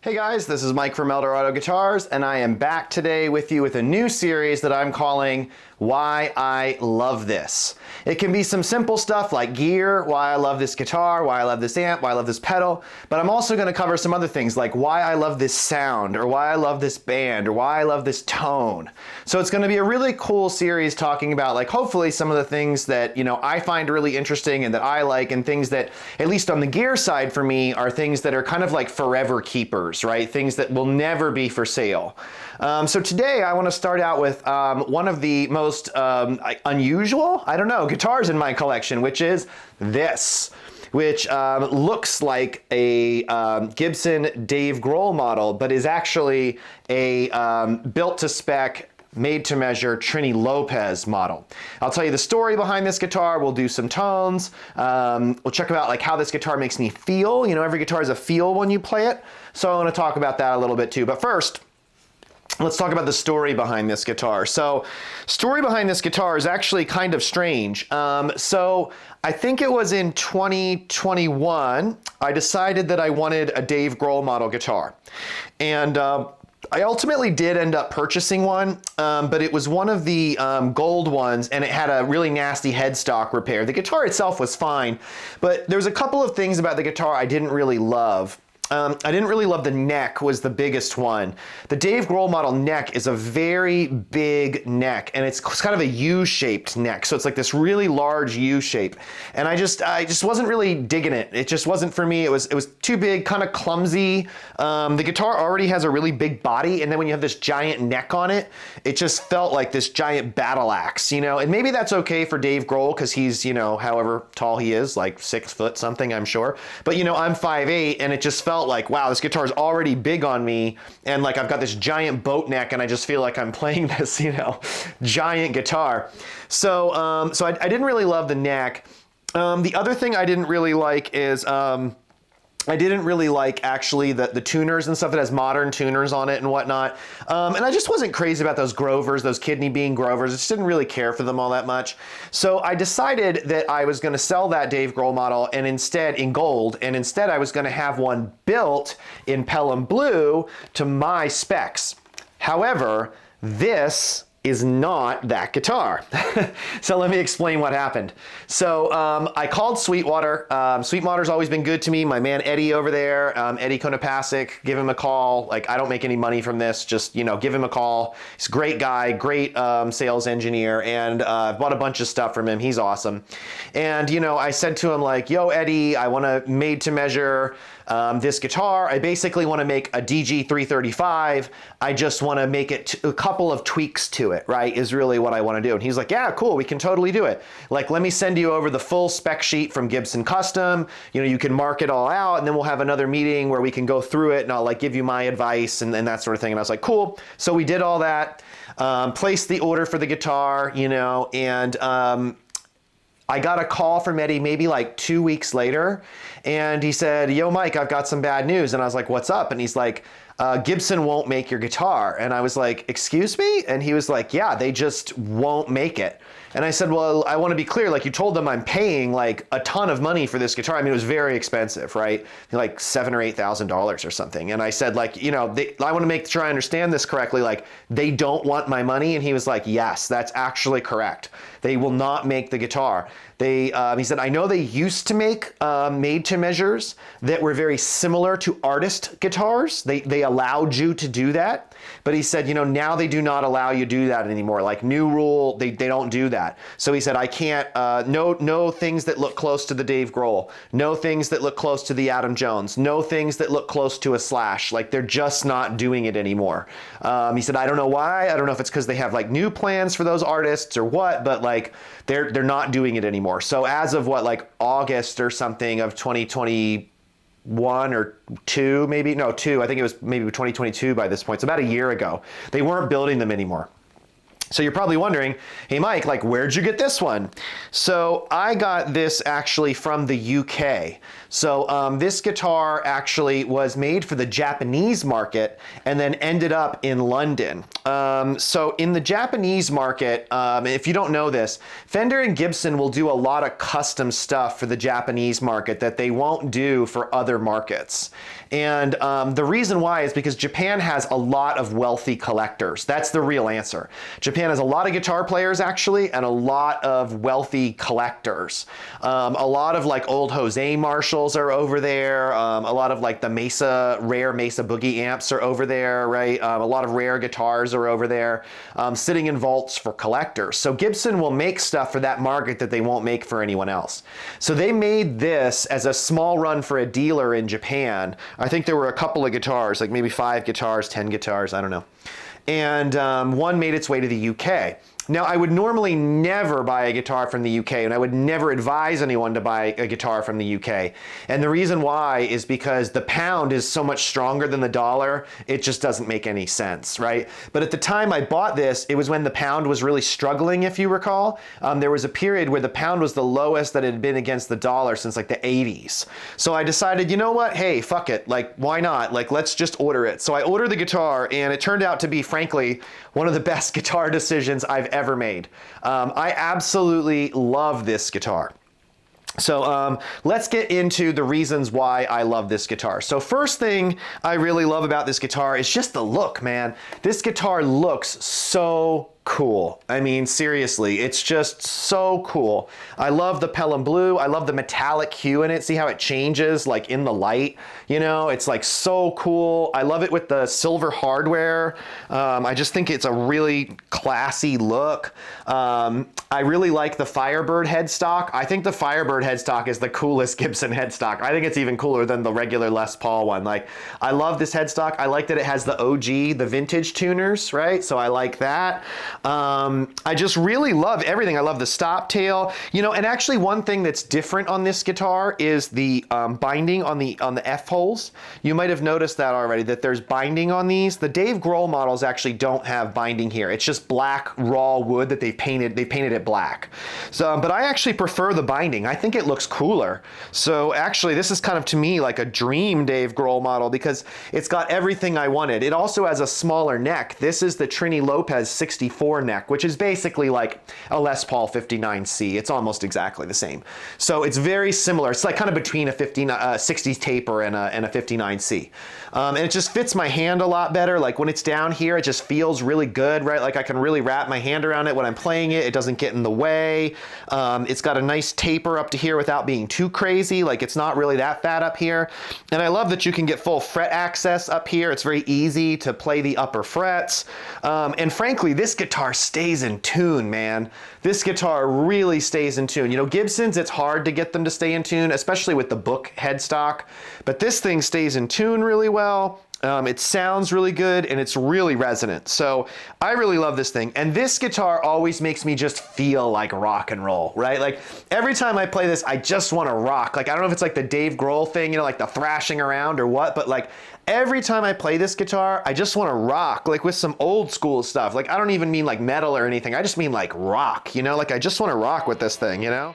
Hey guys, this is Mike from Eldorado Guitars, and I am back today with you with a new series that I'm calling Why I Love This. It can be some simple stuff like gear, why I love this guitar, why I love this amp, why I love this pedal, but I'm also going to cover some other things like why I love this sound, or why I love this band, or why I love this tone. So it's going to be a really cool series talking about, like, hopefully some of the things that, you know, I find really interesting and that I like, and things that, at least on the gear side for me, are things that are kind of like forever keepers, right? Things that will never be for sale. So today I want to start out with one of the most unusual, I don't know, guitars in my collection, which is this, which looks like a Gibson Dave Grohl model, but is actually a built to spec, made to measure Trini Lopez model. I'll tell you the story behind this guitar. We'll do some tones. We'll check about like how this guitar makes me feel. You know, every guitar has a feel when you play it. So I want to talk about that a little bit too. But first, let's talk about the story behind this guitar. So, story behind this guitar is actually kind of strange. So I think it was in 2021, I decided that I wanted a Dave Grohl model guitar. And I ultimately did end up purchasing one, but it was one of the gold ones, and it had a really nasty headstock repair. The guitar itself was fine, but there was a couple of things about the guitar I didn't really love. I didn't really love the neck, was the biggest one. The Dave Grohl model neck is a very big neck, and it's kind of a U-shaped neck. So it's like this really large U shape. And I just wasn't really digging it. It just wasn't for me. It was too big, kind of clumsy. The guitar already has a really big body, and then when you have this giant neck on it, it just felt like this giant battle axe, you know? And maybe that's okay for Dave Grohl, because he's, you know, however tall he is, like 6 foot something, I'm sure. But, you know, I'm 5'8", and it just felt like, wow, this guitar is already big on me, and like I've got this giant boat neck, and I just feel like I'm playing this, you know, giant guitar. So I didn't really love the neck. The other thing I didn't really like is I didn't really like actually the tuners and stuff that has modern tuners on it and whatnot. And I just wasn't crazy about those Grovers, those kidney bean Grovers. I just didn't really care for them all that much. So I decided that I was gonna sell that Dave Grohl model and instead in gold, and instead I was gonna have one built in Pelham Blue to my specs. However, this is not that guitar. So let me explain what happened. So I called Sweetwater. Sweetwater's always been good to me. My man Eddie over there, Eddie Konopasek, give him a call. Like, I don't make any money from this, just, you know, give him a call. He's a great guy, great sales engineer, and I've bought a bunch of stuff from him. He's awesome. And, you know, I said to him like, yo, Eddie, I want to made to measure this guitar. I basically want to make a DG-335. I just want to make it a couple of tweaks to it, right, is really what I want to do. And he's like, yeah, cool, we can totally do it. Like, let me send you over the full spec sheet from Gibson Custom. You know, you can mark it all out, and then we'll have another meeting where we can go through it, and I'll like give you my advice and that sort of thing. And I was like, cool. So we did all that, placed the order for the guitar, you know, and I got a call from Eddie maybe like 2 weeks later, and he said, yo, Mike, I've got some bad news. And I was like, what's up? And he's like, Gibson won't make your guitar. And I was like, excuse me? And he was like, yeah, they just won't make it. And I said, well, I want to be clear, like, you told them I'm paying like a ton of money for this guitar. I mean, it was very expensive, right? Like $7,000 or $8,000 or something. And I said, like, you know, I want to make sure I understand this correctly. Like, they don't want my money. And he was like, yes, that's actually correct. They will not make the guitar. He said, I know they used to make made to measures that were very similar to artist guitars. They allowed you to do that. But he said, you know, now they do not allow you to do that anymore. Like, new rule, they don't do that. So he said, I can't, no things that look close to the Dave Grohl, no things that look close to the Adam Jones, no things that look close to a Slash. Like, they're just not doing it anymore. He said, I don't know why. I don't know if it's because they have like new plans for those artists or what, but like they're not doing it anymore. So as of what, like August or something of 2021 or two, maybe, no, two, I think it was maybe 2022 by this point. It's about a year ago. They weren't building them anymore. So you're probably wondering, hey Mike, like where'd you get this one? So I got this actually from the UK. So this guitar actually was made for the Japanese market and then ended up in London. So in the Japanese market, if you don't know this, Fender and Gibson will do a lot of custom stuff for the Japanese market that they won't do for other markets. And the reason why is because Japan has a lot of wealthy collectors. That's the real answer. Japan has a lot of guitar players actually, and a lot of wealthy collectors. A lot of like old Jose Marshalls are over there. A lot of like the rare Mesa Boogie amps are over there, right? A lot of rare guitars are over there, sitting in vaults for collectors. So Gibson will make stuff for that market that they won't make for anyone else. So they made this as a small run for a dealer in Japan. I think there were a couple of guitars, like maybe 5 guitars, 10 guitars, I don't know. And one made its way to the UK. Now, I would normally never buy a guitar from the UK, and I would never advise anyone to buy a guitar from the UK. And the reason why is because the pound is so much stronger than the dollar, it just doesn't make any sense, right? But at the time I bought this, it was when the pound was really struggling, if you recall. There was a period where the pound was the lowest that it had been against the dollar since like the 80s. So I decided, you know what? Hey, fuck it. Like, why not? Like, let's just order it. So I ordered the guitar, and it turned out to be, frankly, one of the best guitar decisions I've ever made. I absolutely love this guitar. So let's get into the reasons why I love this guitar. So first thing I really love about this guitar is just the look, man. This guitar looks so cool. I mean, seriously, it's just so cool. I love the Pelham blue. I love the metallic hue in it. See how it changes like in the light? You know, it's like so cool. I love it with the silver hardware. I just think it's a really classy look. I really like the Firebird headstock. I think the Firebird headstock is the coolest Gibson headstock. I think it's even cooler than the regular Les Paul one. Like, I love this headstock. I like that it has the OG, the vintage tuners, right? So I like that. I just really love everything. I love the stop tail, you know, and actually one thing that's different on this guitar is the binding on the F holes. You might have noticed that already, that there's binding on these. The Dave Grohl models actually don't have binding here. It's just black raw wood that they painted it black. So, but I actually prefer the binding. I think it looks cooler. So actually this is kind of to me like a dream Dave Grohl model because it's got everything I wanted. It also has a smaller neck. This is the Trini Lopez 64 neck, which is basically like a Les Paul 59C. It's almost exactly the same. So it's very similar. It's like kind of between a 60s taper and a 59C. And it just fits my hand a lot better. Like when it's down here, it just feels really good, right? Like I can really wrap my hand around it when I'm playing it. It doesn't get in the way. It's got a nice taper up to here without being too crazy. Like it's not really that fat up here. And I love that you can get full fret access up here. It's very easy to play the upper frets. And frankly, this guitar stays in tune, man. This guitar really stays in tune. You know, Gibsons, it's hard to get them to stay in tune, especially with the book headstock, but this thing stays in tune really well. It sounds really good and it's really resonant. So I really love this thing. And this guitar always makes me just feel like rock and roll, right? Like every time I play this, I just want to rock. Like, I don't know if it's like the Dave Grohl thing, you know, like the thrashing around or what, but like every time I play this guitar, I just want to rock, like with some old school stuff. Like, I don't even mean like metal or anything. I just mean like rock, you know, like I just want to rock with this thing, you know?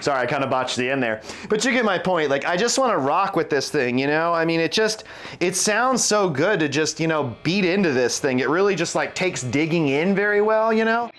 Sorry, I kind of botched the end there. But you get my point. Like, I just want to rock with this thing, you know? I mean, it sounds so good to just, you know, beat into this thing. It really just like takes digging in very well, you know?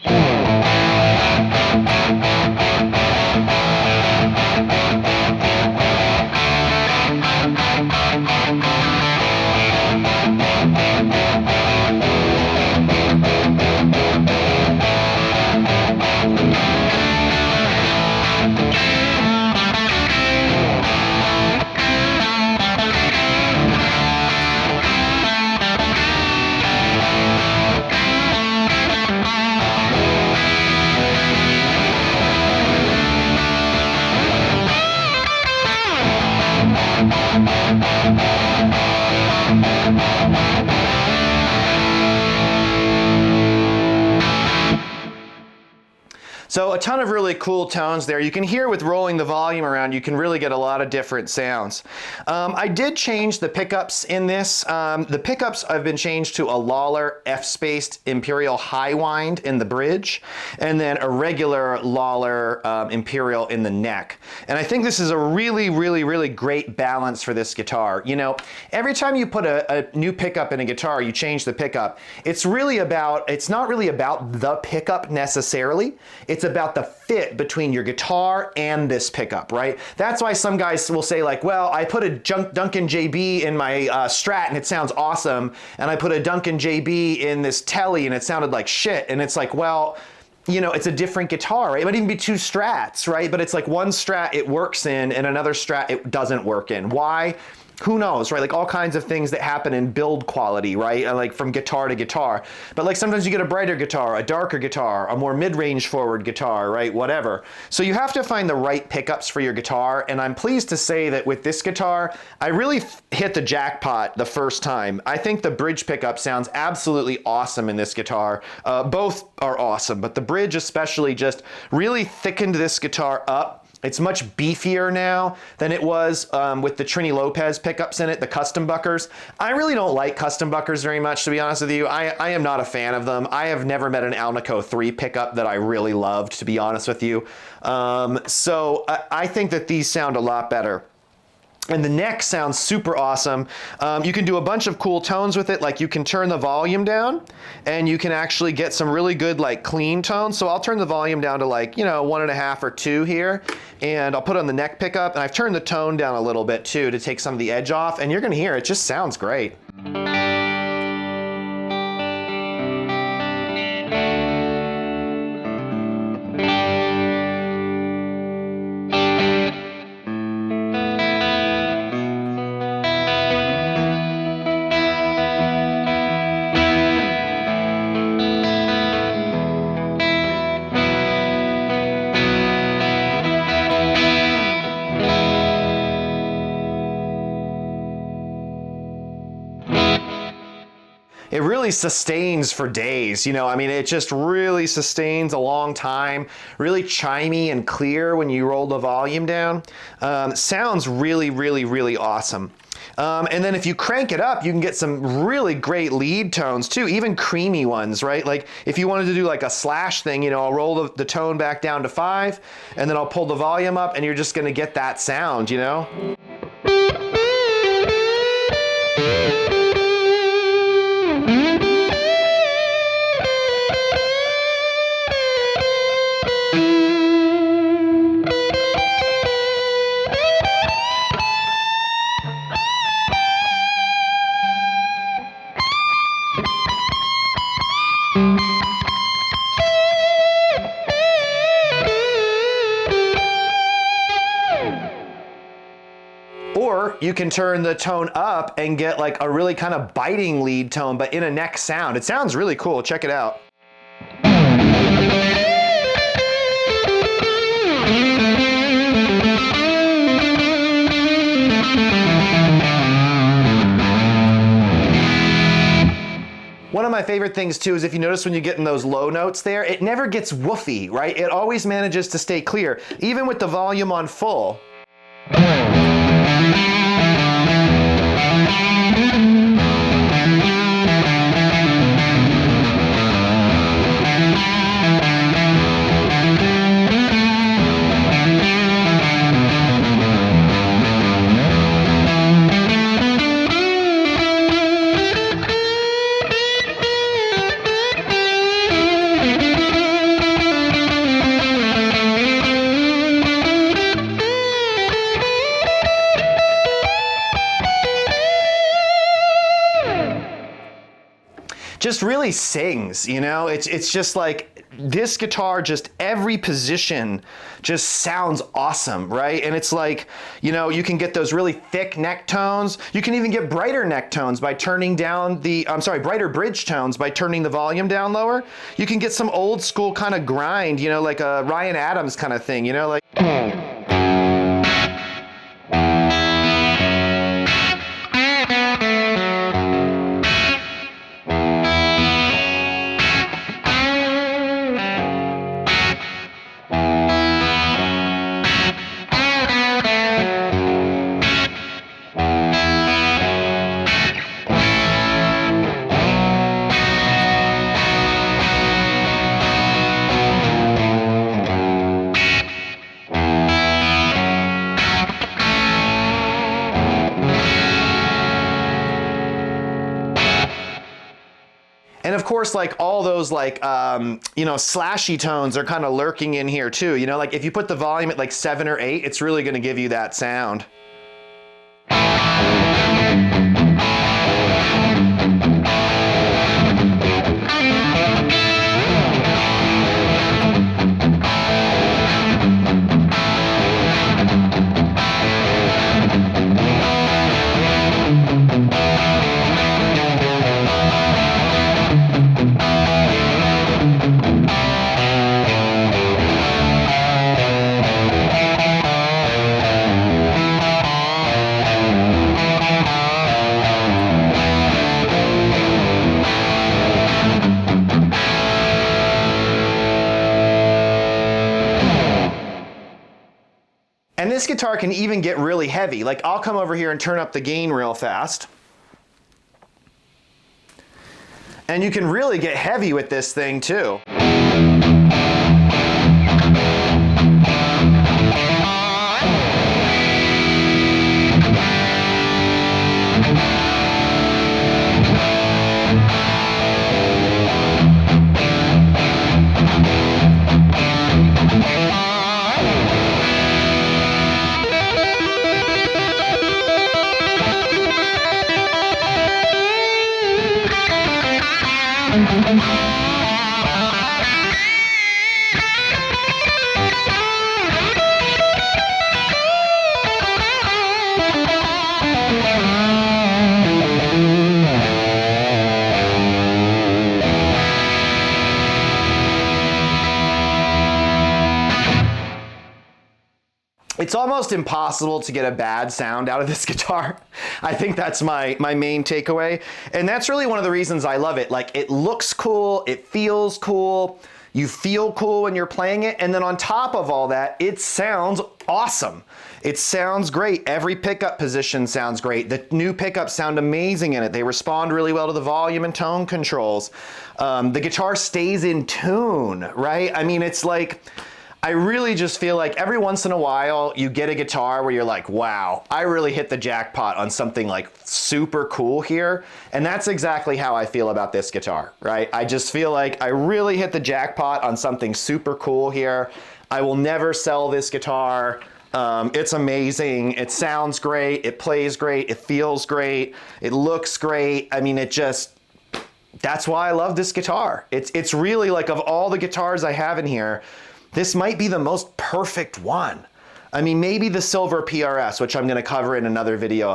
So a ton of really cool tones there. You can hear with rolling the volume around, you can really get a lot of different sounds. I did change the pickups in this. The pickups have been changed to a Lawler F-spaced Imperial high wind in the bridge, and then a regular Lawler Imperial in the neck. And I think this is a really, really, really great balance for this guitar. You know, every time you put a new pickup in a guitar, you change the pickup. It's not really about the pickup necessarily. It's about the fit between your guitar and this pickup, right? That's why some guys will say like, well, I put a Duncan JB in my Strat and it sounds awesome, and I put a Duncan JB in this Telly and it sounded like shit. And it's like, well, you know, it's a different guitar, right? It might even be two Strats, right? But it's like one Strat it works in and another Strat it doesn't work in. Why? Who knows, right? Like all kinds of things that happen in build quality, right? Like from guitar to guitar. But like sometimes you get a brighter guitar, a darker guitar, a more mid-range forward guitar, right? Whatever. So you have to find the right pickups for your guitar. And I'm pleased to say that with this guitar, I really hit the jackpot the first time. I think the bridge pickup sounds absolutely awesome in this guitar. Both are awesome, but the bridge especially just really thickened this guitar up. It's much beefier now than it was with the Trini Lopez pickups in it, the custom buckers. I really don't like custom buckers very much, to be honest with you. I am not a fan of them. I have never met an Alnico 3 pickup that I really loved, to be honest with you. So I think that these sound a lot better. And the neck sounds super awesome. You can do a bunch of cool tones with it. Like you can turn the volume down and you can actually get some really good like clean tones. So I'll turn the volume down to like, you know, 1.5 or 2 here. And I'll put on the neck pickup, and I've turned the tone down a little bit too to take some of the edge off, and you're gonna hear it just sounds great. It really sustains for days, you know, I mean, it just really sustains a long time, really chimey and clear when you roll the volume down. Sounds really, really, really awesome. And then if you crank it up, you can get some really great lead tones too, even creamy ones, right? Like if you wanted to do like a slash thing, you know, I'll roll the tone back down to 5, and then I'll pull the volume up, and you're just gonna get that sound, you know? Or you can turn the tone up and get like a really kind of biting lead tone, but in a neck sound. It sounds really cool. Check it out. One of my favorite things too is if you notice when you get in those low notes there, it never gets woofy, right? It always manages to stay clear, even with the volume on full. just really sings, you know? It's just like, this guitar, just every position just sounds awesome, right? And it's like, you know, you can get those really thick neck tones. You can even get brighter neck tones by turning down the, brighter bridge tones by turning the volume down lower. You can get some old school kind of grind, you know, like a Ryan Adams kind of thing, you know, like. And of course, like all those like, you know, slashy tones are kind of lurking in here too. You know, like if you put the volume at like 7 or 8, it's really going to give you that sound. And this guitar can even get really heavy. Like I'll come over here and turn up the gain real fast. And you can really get heavy with this thing too. It's almost impossible to get a bad sound out of this guitar. I think that's my main takeaway. And that's really one of the reasons I love it. Like it looks cool, it feels cool, you feel cool when you're playing it. And then on top of all that, it sounds awesome. It sounds great. Every pickup position sounds great. The new pickups sound amazing in it. They respond really well to the volume and tone controls. The guitar stays in tune, right? I mean, it's like, I really just feel like every once in a while you get a guitar where you're like, wow, I really hit the jackpot on something like super cool here. And that's exactly how I feel about this guitar, right? I just feel like I really hit the jackpot on something super cool here. I will never sell this guitar. It's amazing. It sounds great. It plays great. It feels great. It looks great. I mean, that's why I love this guitar. It's really like, of all the guitars I have in here, this might be the most perfect one. I mean, maybe the silver PRS, which I'm going to cover in another video,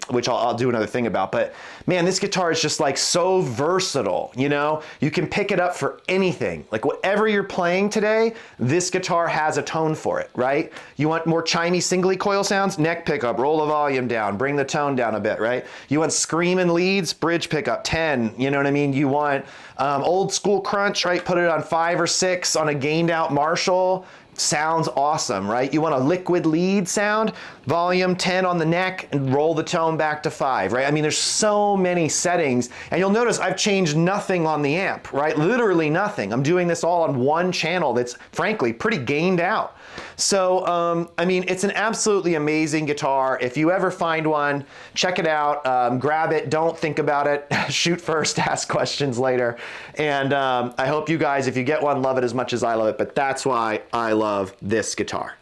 which I'll do another thing about. But man, this guitar is just like so versatile, you know? You can pick it up for anything. Like whatever you're playing today, this guitar has a tone for it, right? You want more chimey singly coil sounds? Neck pickup, roll the volume down, bring the tone down a bit, right? You want screaming leads? Bridge pickup, 10, you know what I mean? You want old school crunch, right? Put it on 5 or 6 on a gained out Marshall. Sounds awesome, right? You want a liquid lead sound, volume 10 on the neck and roll the tone back to 5, right? I mean, there's so many settings, and you'll notice I've changed nothing on the amp, right? Literally nothing. I'm doing this all on one channel that's frankly pretty gained out. So, I mean, it's an absolutely amazing guitar. If you ever find one, check it out, grab it, don't think about it, shoot first, ask questions later. And I hope you guys, if you get one, love it as much as I love it, but that's why I love this guitar.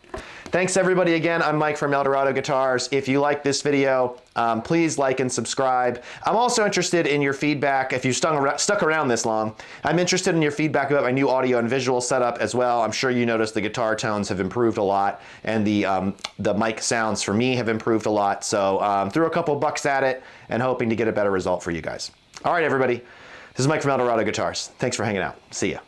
Thanks everybody again. I'm Mike from Eldorado Guitars. If you like this video, please like and subscribe. I'm also interested in your feedback. If you've stuck around this long, I'm interested in your feedback about my new audio and visual setup as well. I'm sure you noticed the guitar tones have improved a lot, and the mic sounds for me have improved a lot. So threw a couple bucks at it and hoping to get a better result for you guys. All right, everybody. This is Mike from Eldorado Guitars. Thanks for hanging out. See ya.